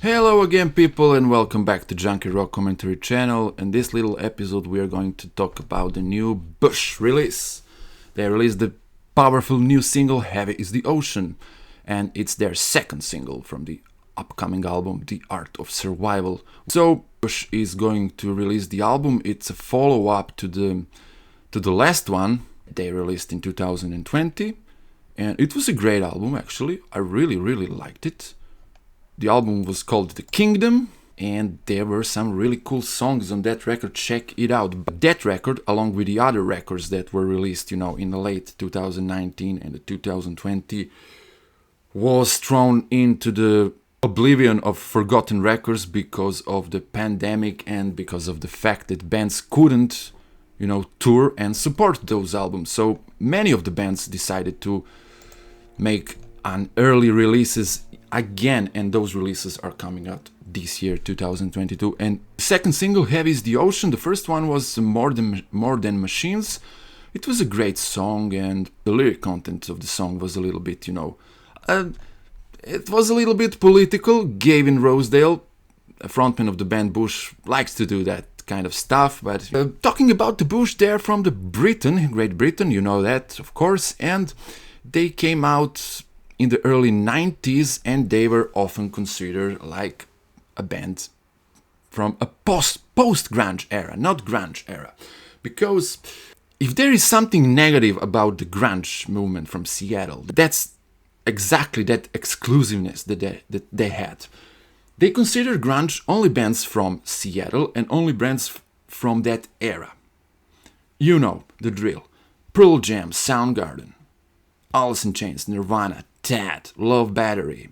Hello again, people, and welcome back to Junkyard Rock Commentary channel. In this little episode we are going to talk about the new Bush release. They released the powerful new single Heavy is the Ocean, and it's their second single from the upcoming album The Art of Survival. So Bush is going to release the album. It's a follow-up to the last one they released in 2020, and it was a great album actually. I really liked it. The album was called The Kingdom, and there were some really cool songs on that record. Check it out. But that record, along with the other records that were released, in the late 2019 and the 2020, was thrown into the oblivion of forgotten records because of the pandemic and because of the fact that bands couldn't, tour and support those albums. So many of the bands decided to make an early releases again, and those releases are coming out this year, 2022. And the second single, Heavy is the Ocean. The first one was More Than Machines. It was a great song, and the lyric content of the song was a little bit, it was a little bit political. Gavin Rosedale, a frontman of the band Bush, likes to do that kind of stuff. But talking about the Bush, they're from Great Britain, you know that, of course, and they came out in the early 90s, and they were often considered like a band from a post-grunge era, not grunge era. Because if there is something negative about the grunge movement from Seattle, that's exactly that exclusiveness that they had. They considered grunge only bands from Seattle and only bands from that era. You know the drill. Pearl Jam, Soundgarden, Alice in Chains, Nirvana, Tad, Love Battery,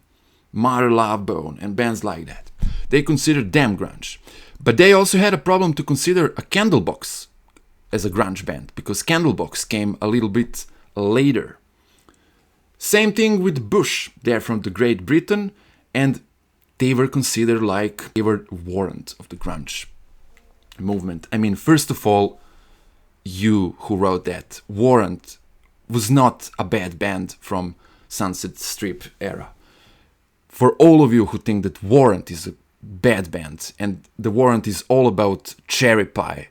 Mother Love Bone, and bands like that. They considered them grunge. But they also had a problem to consider a Candlebox as a grunge band, because Candlebox came a little bit later. Same thing with Bush. They're from the Great Britain, and they were considered like they were warrant of the grunge movement. I mean, first of all, you who wrote that, Warrant was not a bad band from Sunset Strip era. For all of you who think that Warrant is a bad band and the Warrant is all about cherry pie,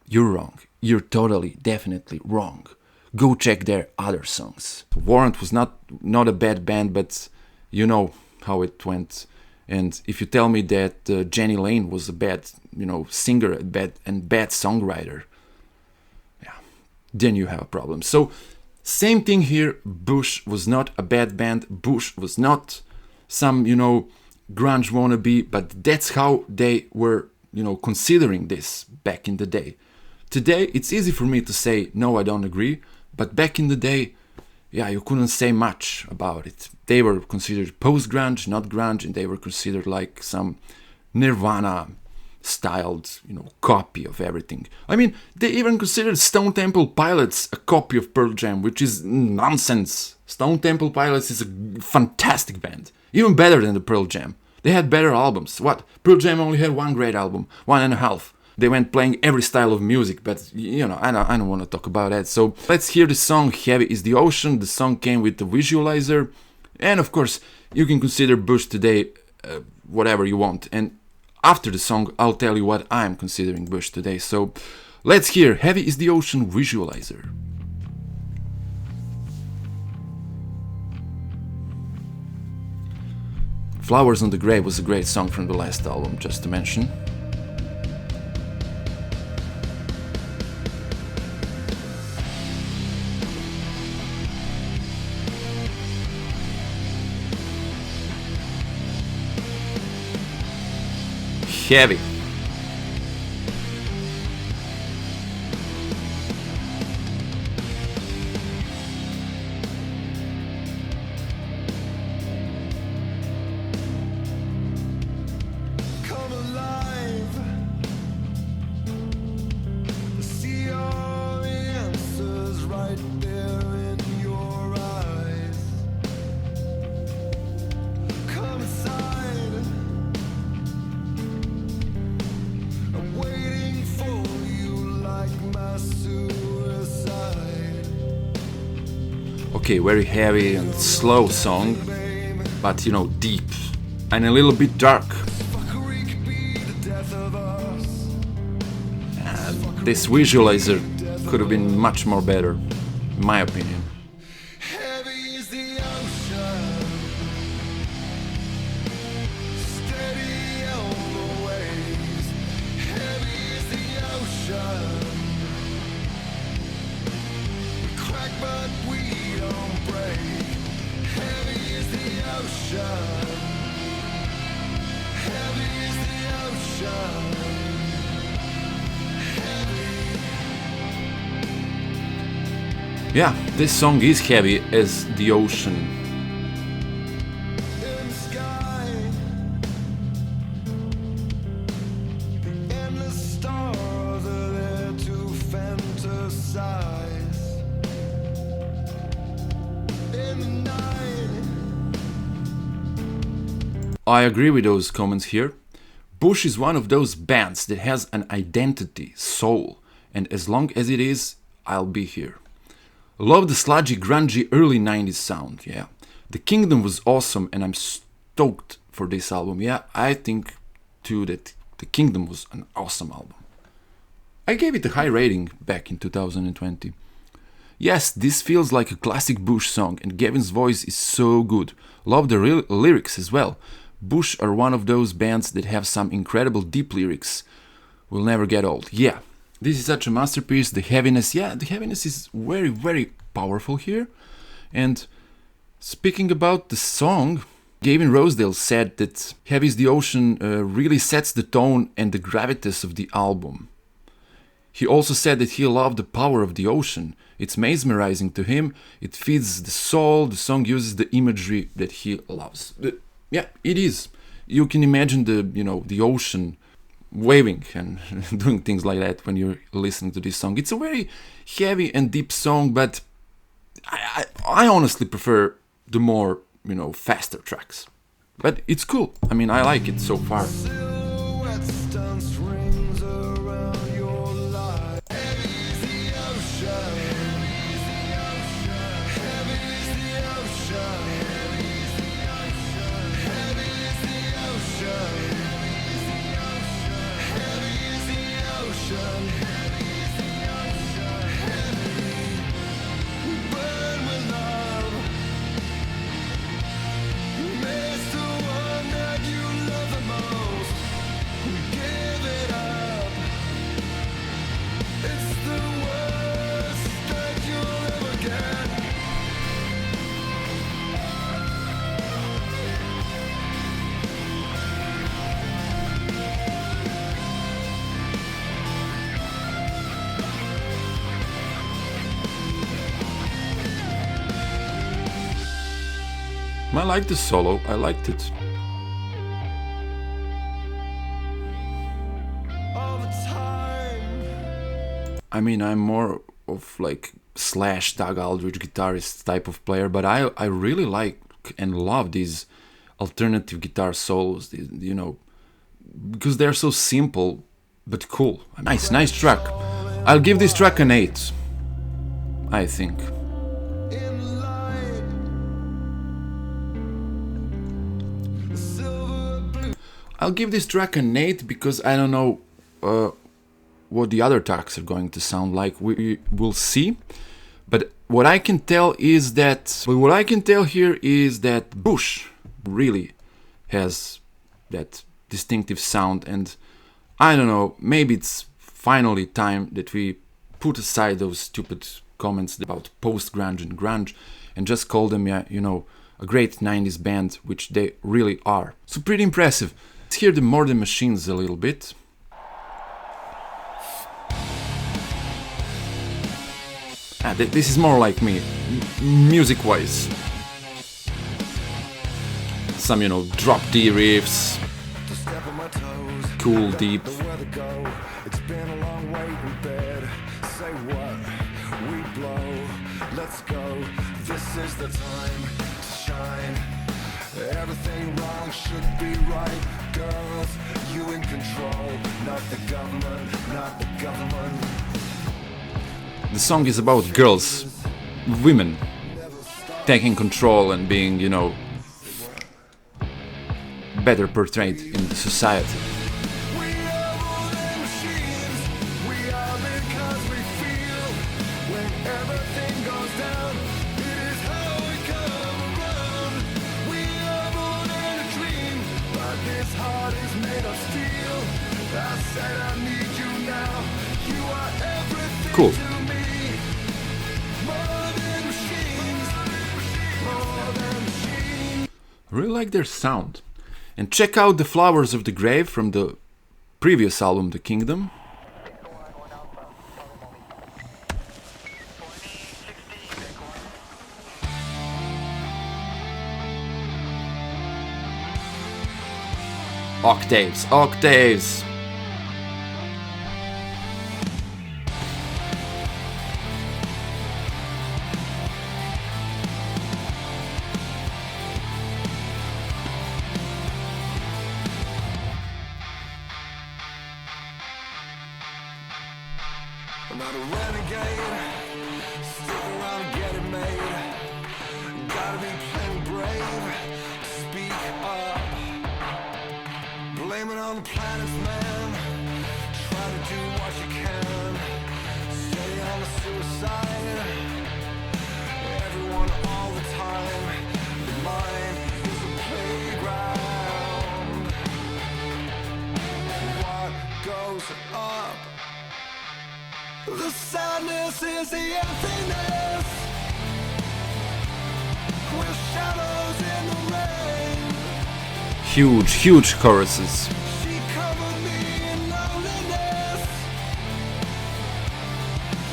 you're wrong. You're totally, definitely wrong. Go check their other songs. Warrant was not a bad band, but you know how it went. And if you tell me that Jenny Lane was a bad, singer and bad songwriter, yeah, then you have a problem. So same thing here. Bush was not a bad band. Bush was not some, grunge wannabe, but that's how they were, considering this back in the day. Today, it's easy for me to say, no, I don't agree, but back in the day, yeah, you couldn't say much about it. They were considered post-grunge, not grunge, and they were considered like some Nirvana styled, copy of everything. I mean, they even considered Stone Temple Pilots a copy of Pearl Jam, which is nonsense. Stone Temple Pilots is a fantastic band, even better than the Pearl Jam. They had better albums. What? Pearl Jam only had one great album, 1.5. They went playing every style of music, but I don't want to talk about that. So let's hear the song Heavy is the Ocean. The song came with the visualizer, and of course you can consider Bush today whatever you want. And after the song, I'll tell you what I'm considering Bush today. So let's hear Heavy is the Ocean visualizer. Flowers on the Grave was a great song from the last album, just to mention. Heavy. Come alive. See your answers right there in your eyes. Come inside. I'm waiting for you like my suicide. Okay, very heavy and slow song, but deep. and a little bit dark. Fuckery could be the death of us. This visualizer could have been much more better, in my opinion. Heavy is the ocean, steady on the waves. Heavy is the ocean. We crack but we don't break. Heavy is the ocean. Heavy is the ocean. Yeah, this song is heavy as the ocean. In the sky, the endless stars are there to fantasize. In the night, I agree with those comments here. Bush is one of those bands that has an identity, soul, and as long as it is, I'll be here. Love the sludgy, grungy early 90s sound, yeah. The Kingdom was awesome and I'm stoked for this album. Yeah, I think too that The Kingdom was an awesome album. I gave it a high rating back in 2020. Yes, this feels like a classic Bush song and Gavin's voice is so good. Love the lyrics as well. Bush are one of those bands that have some incredible deep lyrics. Will never get old. Yeah. This is such a masterpiece. The heaviness, yeah, the heaviness is very, very powerful here. And speaking about the song, Gavin Rosedale said that Heavy is the Ocean really sets the tone and the gravitas of the album. He also said that he loved the power of the ocean. It's mesmerizing to him. It feeds the soul. The song uses the imagery that he loves. Yeah, it is. You can imagine the ocean waving and doing things like that when you're listening to this song. It's a very heavy and deep song, but I honestly prefer the more, faster tracks. But it's cool. I mean, I like it so far. silhouettes dance rings around your life. Heavy is the ocean. Heavy is the ocean. Heavy is the ocean. Heavy is the ocean. Heavy is the ocean. Heavy is the ocean. Heavy. We burn with love. It's the one that you love the most. We give it up. It's the worst that you'll ever get. I like the solo. I liked it. All the time. I mean, I'm more of like Slash, Doug Aldrich guitarist type of player, but I really like and love these alternative guitar solos, because they're so simple but cool. Nice track. I'll give this track an 8, I think. In light. Silver blue. I'll give this track an 8 because I don't know what the other tracks are going to sound like. We will see. But what I can tell here is that Bush really has that distinctive sound, and I don't know, maybe it's finally time that we put aside those stupid comments about post-grunge and grunge and just call them, a great 90s band, which they really are. So pretty impressive. Let's hear the More Than Machines a little bit. This is more like me, music-wise. Some, drop D riffs, To step on my toes. cool, deep. Where to go? It's been a long wait in bed. Say what? We blow. Let's go. This is the time to shine. Everything wrong should be right. Girls, you in control. Not the government, not the government. The song is about girls, women, taking control and being, better portrayed in the society. We are more than machines. We are because we feel. When everything goes down, it is how we come around. We are more than a dream, but this heart is made of steel. I said I need you now. You are everything Cool. to me. More than machines. More than machines. I really like their sound. And check out the Flowers of the Grave from the previous album, The Kingdom. Octaves, octaves! I'm not a renegade. Stick around and get it made. Gotta be plain brave. Speak up. Blame it on the planets, man. Try to do what you can. Stay on the suicide. Everyone all the time. The mind is a playground. What goes up? The sadness is the emptiness. With shadows in the rain. Huge, huge choruses. She covered me in loneliness.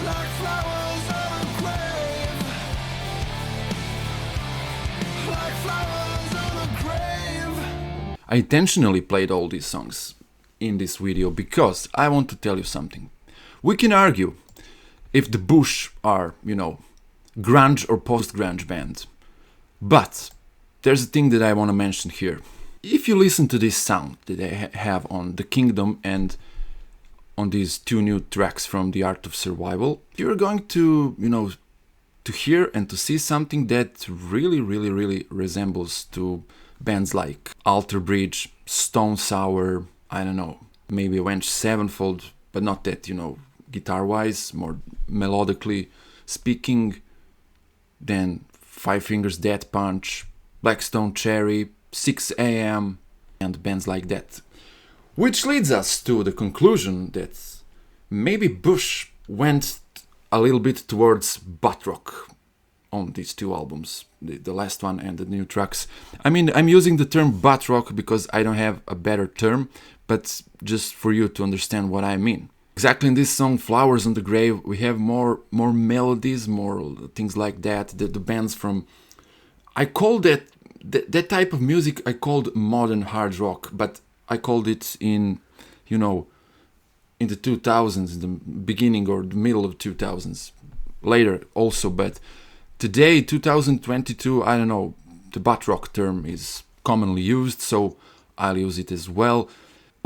Like flowers on a grave. Like flowers on a grave. I intentionally played all these songs in this video because I want to tell you something. We can argue if the Bush are, grunge or post-grunge band. But there's a thing that I want to mention here. If you listen to this sound that they have on The Kingdom and on these two new tracks from The Art of Survival, you're going to, to hear and to see something that really, really, really resembles to bands like Alter Bridge, Stone Sour, I don't know, maybe Avenged Sevenfold, but not that, guitar-wise, more melodically speaking, then Five Fingers Death Punch, Blackstone Cherry, 6 AM, and bands like that. Which leads us to the conclusion that maybe Bush went a little bit towards butt rock on these two albums, the last one and the new tracks. I mean, I'm using the term butt rock because I don't have a better term, but just for you to understand what I mean. Exactly in this song, Flowers on the Grave, we have more melodies, more things like that. The bands from... I call that type of music, I called modern hard rock, but I called it in the 2000s, in the beginning or the middle of 2000s. Later also, but today, 2022, I don't know, the butt rock term is commonly used, so I'll use it as well.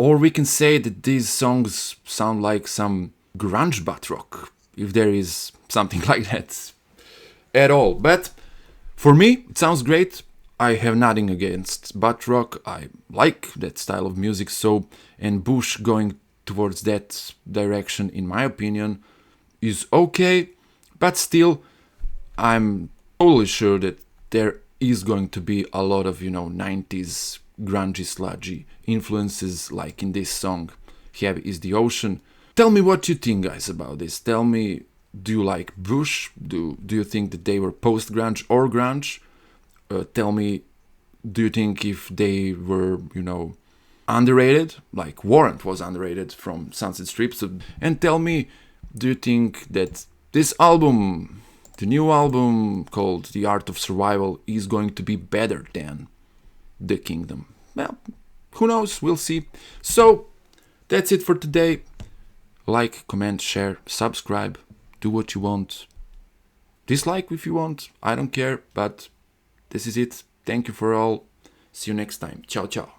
Or we can say that these songs sound like some grunge butt rock, if there is something like that at all. But for me, it sounds great. I have nothing against butt rock. I like that style of music, and Bush going towards that direction, in my opinion, is okay. But still, I'm totally sure that there is going to be a lot of, 90s grungy, sludgy influences, like in this song, Heavy is the Ocean. Tell me what you think, guys, about this. Tell me, do you like Bush? Do you think that they were post-grunge or grunge? Tell me, do you think if they were, underrated, like Warrant was underrated from Sunset Strip? And tell me, do you think that this album, the new album called The Art of Survival, is going to be better than The Kingdom? Well, who knows? We'll see. So, that's it for today. Like, comment, share, subscribe, do what you want. Dislike if you want, I don't care, but this is it. Thank you for all. See you next time. Ciao, ciao.